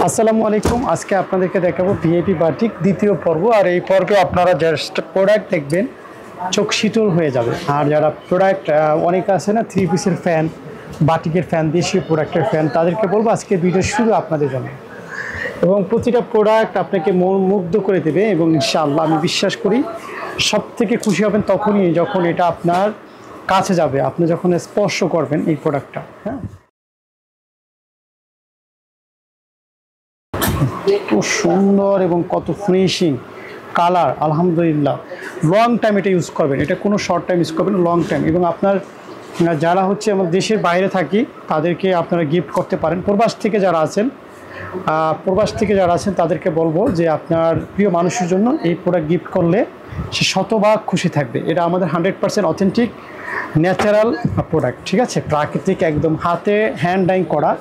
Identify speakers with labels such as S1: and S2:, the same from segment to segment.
S1: আসসালামু আলাইকুম। আজকে আপনাদেরকে দেখাবো ভিআইপি বাটিক দ্বিতীয় পর্ব। আর এই পর্বে আপনারা জাস্ট প্রোডাক্ট দেখবেন, চোখ শীতল হয়ে যাবে। আর যারা প্রোডাক্ট অনেকে আছে না, 3 পিসের ফ্যান, বাটিকের ফ্যান, দেশীয় প্রোডাক্টের ফ্যান, তাদেরকে বলবো আজকে ভিডিও শুরু আপনাদের জন্য। এবং প্রতিটা প্রোডাক্ট আপনাকে মুগ্ধ করে দেবে এবং ইনশাআল্লাহ আমি বিশ্বাস করি সব থেকে খুশি হবেন তখনই যখন এটা আপনার কাছে যাবে, আপনি যখন স্পর্শ করবেন এই প্রোডাক্টটা। হ্যাঁ, কত সুন্দর এবং কত ফিনিশিং কালার, আলহামদুলিল্লাহ। লং টাইম এটা ইউজ করবেন, এটা কোনো শর্ট টাইম ইউজ করবেন, লং টাইম। এবং আপনার যারা হচ্ছে আমার দেশের বাইরে থাকি তাদেরকে আপনারা গিফট করতে পারেন। প্রবাস থেকে যারা আছেন তাদেরকে বলবো যে আপনার প্রিয় মানুষের জন্য এই প্রোডাক্ট গিফট করলে সে শতভাগ খুশি থাকবে। এটা আমাদের 100% অথেন্টিক ন্যাচারাল প্রোডাক্ট, ঠিক আছে, প্রাকৃতিক, একদম হাতে হ্যান্ড ডাইং করা,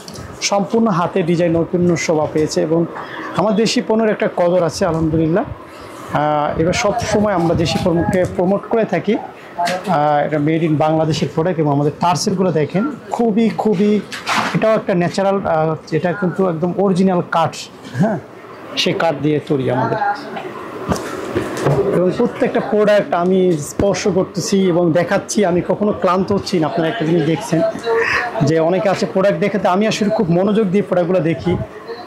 S1: সম্পূর্ণ হাতে ডিজাইন নৈপুণ্য শোভা পেয়েছে। এবং আমার দেশি পণ্যের একটা কদর আছে আলহামদুলিল্লাহ। এবার সব সময় আমরা দেশি পণ্যকে প্রমোট করে থাকি। এটা মেড ইন বাংলাদেশের প্রোডাক্ট এবং আমাদের পার্সেলগুলো দেখেন খুবই এটাও একটা ন্যাচারাল, এটা কিন্তু একদম অরিজিনাল কাঠ। হ্যাঁ, সেই কাঠ দিয়ে তৈরি আমাদের। এবং প্রত্যেকটা প্রোডাক্ট আমি স্পর্শ করতেছি এবং দেখাচ্ছি, আমি কখনো ক্লান্ত হচ্ছি না। আপনারা একটা জিনিস দেখছেন যে অনেকে আছে প্রোডাক্ট দেখাতে, আমি আসলে খুব মনোযোগ দিয়ে প্রোডাক্টগুলো দেখি,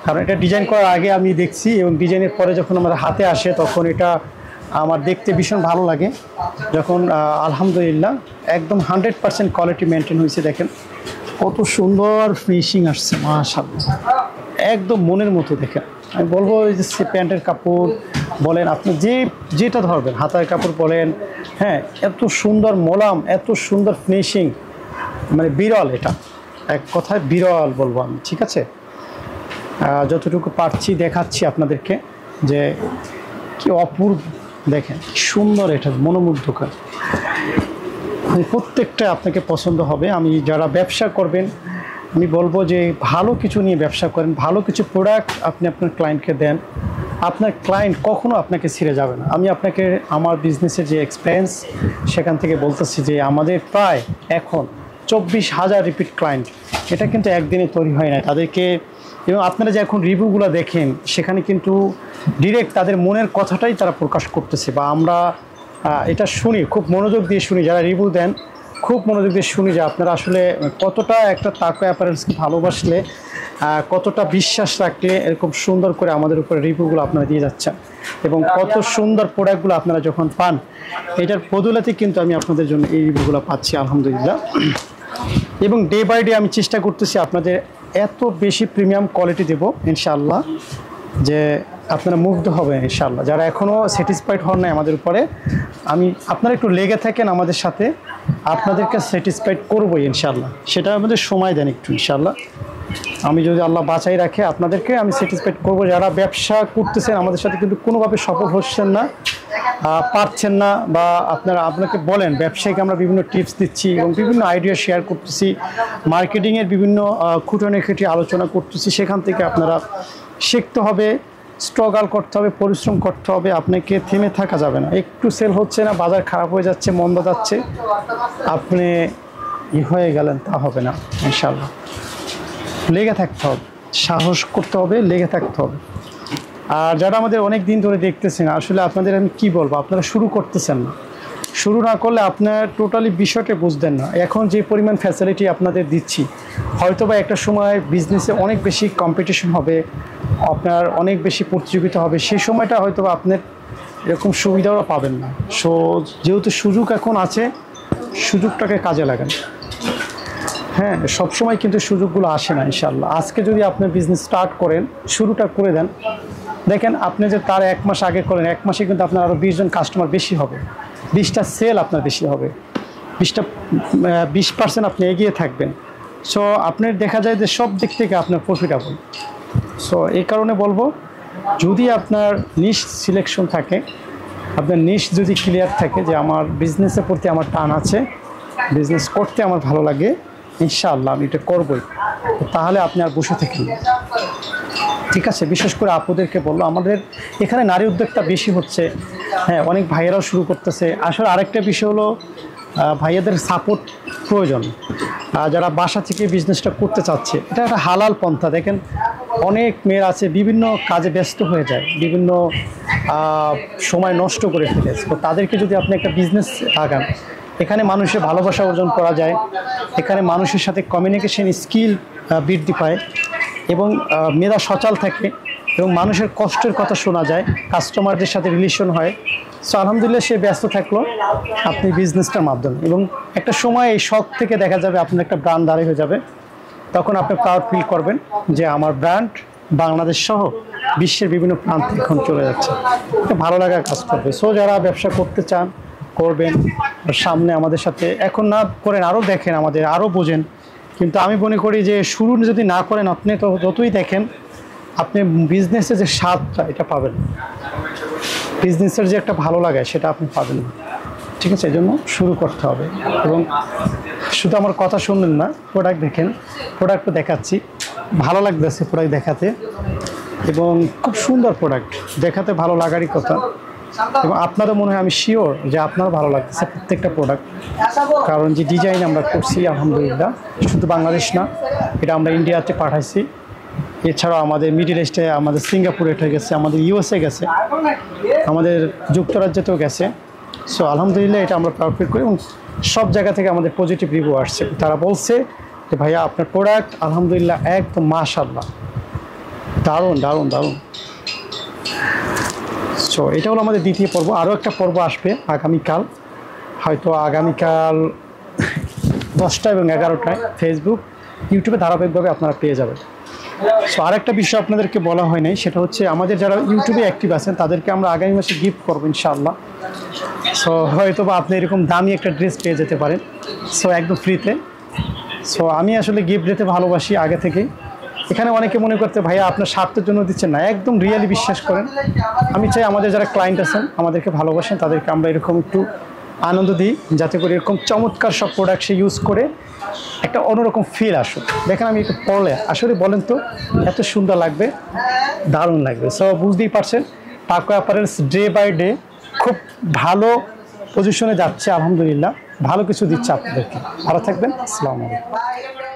S1: কারণ এটা ডিজাইন করার আগে আমি দেখছি এবং ডিজাইনের পরে যখন আমার হাতে আসে তখন এটা আমার দেখতে ভীষণ ভালো লাগে। যখন আলহামদুলিল্লাহ একদম 100% কোয়ালিটি মেনটেন হয়েছে। দেখেন কত সুন্দর ফিনিশিং আসছে, মাশাআল্লাহ, একদম মনের মতো। দেখেন আমি বলবো যে প্যান্টের কাপড় বলেন, আপনি যেটা ধরবেন, হাতার কাপড় বলেন, হ্যাঁ, এত সুন্দর মোলাম, এত সুন্দর ফিনিশিং, মানে বিরল। এটা এক কথায় বিরল বলবো আমি, ঠিক আছে। যতটুকু পারছি দেখাচ্ছি আপনাদেরকে যে কি অপূর্ব, দেখেন সুন্দর, এটা মনোমুগ্ধকর। প্রত্যেকটা আপনাকে পছন্দ হবে। আমি যারা ব্যবসা করবেন আমি বলবো যে ভালো কিছু নিয়ে ব্যবসা করেন, ভালো কিছু প্রোডাক্ট আপনি আপনার ক্লায়েন্টকে দেন, আপনার ক্লায়েন্ট কখনো আপনাকে ছেড়ে যাবে না। আমি আপনাকে আমার বিজনেসের যে এক্সপিরিয়েন্স সেখান থেকে বলতেছি যে আমাদের প্রায় এখন 24,000 রিপিট ক্লায়েন্ট। এটা কিন্তু একদিনে তৈরি হয় না তাদেরকে। এবং আপনারা যে এখন রিভিউগুলো দেখেন সেখানে কিন্তু ডিরেক্ট তাদের মনের কথাটাই তারা প্রকাশ করতেছে, বা আমরা এটা শুনি, খুব মনোযোগ দিয়ে শুনি, যারা রিভিউ দেন খুব মনোযোগ দিয়ে শুনি যে আপনারা আসলে কতটা একটা তাকওয়া অ্যাপারেলসকে ভালোবাসলে, কতটা বিশ্বাস রাখলে এরকম সুন্দর করে আমাদের উপরে রিভিউগুলো আপনারা দিয়ে যাচ্ছেন। এবং কত সুন্দর প্রোডাক্টগুলো আপনারা যখন পান, এটার বদৌলতে কিন্তু আমি আপনাদের জন্য এই রিভিউগুলো পাচ্ছি আলহামদুলিল্লাহ। এবং ডে বাই ডে আমি চেষ্টা করতেছি আপনাদের এত বেশি প্রিমিয়াম কোয়ালিটি দেবো ইনশাআল্লাহ যে আপনারা মুগ্ধ হবেন ইনশাআল্লাহ। যারা এখনও স্যাটিসফাইড হন না আমাদের উপরে, আপনারা একটু লেগে থাকেন আমাদের সাথে, আপনাদেরকে স্যাটিসফাইড করবোই ইনশাআল্লাহ। সেটা আমাদের সময় দেন একটু ইনশাআল্লাহ। আমি যদি আল্লাহ বাঁচাই রাখে আপনাদেরকে আমি স্যাটিসফাইড করবো। যারা ব্যবসা করতেছেন আমাদের সাথে কিন্তু কোনোভাবে সফল হচ্ছেন না, পারছেন না, বা আপনাকে বলেন, ব্যবসায়ীকে আমরা বিভিন্ন টিপস দিচ্ছি এবং বিভিন্ন আইডিয়া শেয়ার করতেছি, মার্কেটিংয়ের বিভিন্ন খুঁটিনাটি আলোচনা করতেছি। সেখান থেকে আপনারা শিখতে হবে, স্ট্রাগল করতে হবে, পরিশ্রম করতে হবে, আপনাকে থেমে থাকা যাবে না। একটু সেল হচ্ছে না, বাজার খারাপ হয়ে যাচ্ছে, মন্দ যাচ্ছে, আপনি হয়ে গেলেন, তা হবে না ইনশাআল্লাহ। লেগে থাকতে হবে, সাহস করতে হবে, লেগে থাকতে হবে। আর যারা আমাদের অনেক দিন ধরে দেখতেছেন, আসলে আপনাদের আমি কি বলবো, আপনারা শুরু করতেছেন না। শুরু না করলে আপনার টোটালি বিষয়টা বুঝতেন না। এখন যে পরিমাণ ফ্যাসিলিটি আপনাদের দিচ্ছি, হয়তো বা একটা সময় বিজনেসে অনেক বেশি কম্পিটিশন হবে, আপনার অনেক বেশি প্রতিযোগিতা হবে, সেই সময়টা হয়তো বা আপনার এরকম সুবিধাও পাবেন না। সো যেহেতু সুযোগ এখন আছে, সুযোগটাকে কাজে লাগান। হ্যাঁ, সবসময় কিন্তু সুযোগগুলো আসে না ইনশাআল্লাহ। আজকে যদি আপনি বিজনেস স্টার্ট করেন, শুরুটা করে দেন, দেখেন আপনি যে তার 1 মাস আগে করেন, 1 মাসে কিন্তু আপনার আরও 20 জন কাস্টমার বেশি হবে, 20টা সেল আপনার বেশি হবে, 20% আপনি এগিয়ে থাকবেন। সো আপনার দেখা যায় যে সব দিক থেকে আপনার প্রফিটেবল। সো এই কারণে বলবো, যদি আপনার নিশ সিলেকশন থাকে, আপনার নিশ যদি ক্লিয়ার থাকে যে আমার বিজনেসের প্রতি আমার টান আছে, বিজনেস করতে আমার ভালো লাগে, ইনশাআল্লাহ আমি এটা করবই, তাহলে আপনি আর বসে থাকেন, ঠিক আছে। বিশেষ করে আপুদেরকে বললো, আমাদের এখানে নারী উদ্যোক্তা বেশি হচ্ছে। হ্যাঁ, অনেক ভাইয়েরাও শুরু করতেছে। আসলে আরেকটা বিষয় হলো ভাইয়াদের সাপোর্ট প্রয়োজন। যারা বাসা থেকে বিজনেসটা করতে চাচ্ছে, এটা একটা হালাল পন্থা। দেখেন অনেক মেয়েরা আছে বিভিন্ন কাজে ব্যস্ত হয়ে যায়, বিভিন্ন সময় নষ্ট করে ফেলে। তো তাদেরকে যদি আপনি একটা বিজনেস লাগান, এখানে মানুষের ভালোবাসা অর্জন করা যায়, এখানে মানুষের সাথে কমিউনিকেশন স্কিল বৃদ্ধি পায় এবং মেধা সচল থাকে এবং মানুষের কষ্টের কথা শোনা যায়, কাস্টমারদের সাথে রিলেশন হয়। সো আলহামদুলিল্লাহ সে ব্যস্ত থাকলো আপনি বিজনেসটার মাধ্যমে, এবং একটা সময় এই শখ থেকে দেখা যাবে আপনার একটা ব্র্যান্ড দাঁড়িয়ে হয়ে যাবে। তখন আপনি প্রাউড ফিল করবেন যে আমার ব্র্যান্ড বাংলাদেশ সহ বিশ্বের বিভিন্ন প্রান্তে এখন চলে যাচ্ছে। ভালো লাগার কাজ করবে। সো যারা ব্যবসা করতে চান করবেন, সামনে আমাদের সাথে এখন না করেন আরও দেখেন, আমাদের আরও বোঝেন। কিন্তু আমি মনে করি যে শুরু যদি না করেন আপনি তো যতই দেখেন আপনি বিজনেসে যে স্বাদটা এটা পাবেন, বিজনেসের যে একটা ভালো লাগে সেটা আপনি পাবেন না। ঠিক আছে, এই জন্য শুরু করতে হবে। এবং শুধু আমার কথা শুনলেন না, প্রোডাক্ট দেখেন, প্রোডাক্টও দেখাচ্ছি, ভালো লাগতেছে প্রোডাক্ট দেখাতে এবং খুব সুন্দর প্রোডাক্ট, দেখাতে ভালো লাগারই কথা। এবং আপনারও মনে হয়, আমি শিওর যে আপনারও ভালো লাগতেছে প্রত্যেকটা প্রোডাক্ট, কারণ যে ডিজাইন আমরা করছি আলহামদুলিল্লাহ শুধু বাংলাদেশ না, এটা আমরা ইন্ডিয়াতে পাঠাইছি, এছাড়াও আমাদের মিডল ইস্টে, আমাদের সিঙ্গাপুরে গেছে, আমাদের ইউএসএ গেছে, আমাদের যুক্তরাজ্যতেও গেছে। সো আলহামদুলিল্লাহ এটা আমরা প্রাউড ফিল করি এবং সব জায়গা থেকে আমাদের পজিটিভ রিভিউ আসছে। তারা বলছে যে ভাইয়া আপনার প্রোডাক্ট আলহামদুলিল্লাহ একদম মাশাআল্লাহ, দারুণ দারুণ দারুণ। সো এটা হলো আমাদের দ্বিতীয় পর্ব। আরও একটা পর্ব আসবে আগামীকাল, হয়তো আগামীকাল 10টা এবং 11টায় ফেসবুক ইউটিউবে ধারাবাহিকভাবে আপনারা পেয়ে যাবেন। সো আরেকটা বিষয় আপনাদেরকে বলা হয় নাই, সেটা হচ্ছে আমাদের যারা ইউটিউবে অ্যাক্টিভ আছেন তাদেরকে আমরা আগামী মাসে গিফট করবো ইনশাআল্লাহ। সো হয়তো বা আপনি এরকম দামি একটা ড্রেস পেয়ে যেতে পারেন, সো একদম ফ্রিতে। সো আমি আসলে গিফট দিতে ভালোবাসি আগে থেকেই। এখানে অনেকে মনে করতে ভাইয়া আপনার স্বার্থের জন্য দিচ্ছেন না, একদম রিয়েলি বিশ্বাস করেন। আমি চাই আমাদের যারা ক্লায়েন্ট আছেন, আমাদেরকে ভালোবাসেন, তাদেরকে আমরা এরকম একটু আনন্দ দিই, যাতে করে এরকম চমৎকার সব প্রোডাক্ট সে ইউজ করে একটা অন্যরকম ফিল আসুক। দেখেন আমি একটু পড়লে আসলে বলেন তো এত সুন্দর লাগবে, দারুণ লাগবে। সো বুঝতেই পারছেন পাকওয়ে অ্যাপারেলস ডে বাই ডে খুব ভালো পজিশনে যাচ্ছে আলহামদুলিল্লাহ, ভালো কিছু দিচ্ছে আপনাদেরকে। ভালো থাকবেন, আসসালামু আলাইকুম।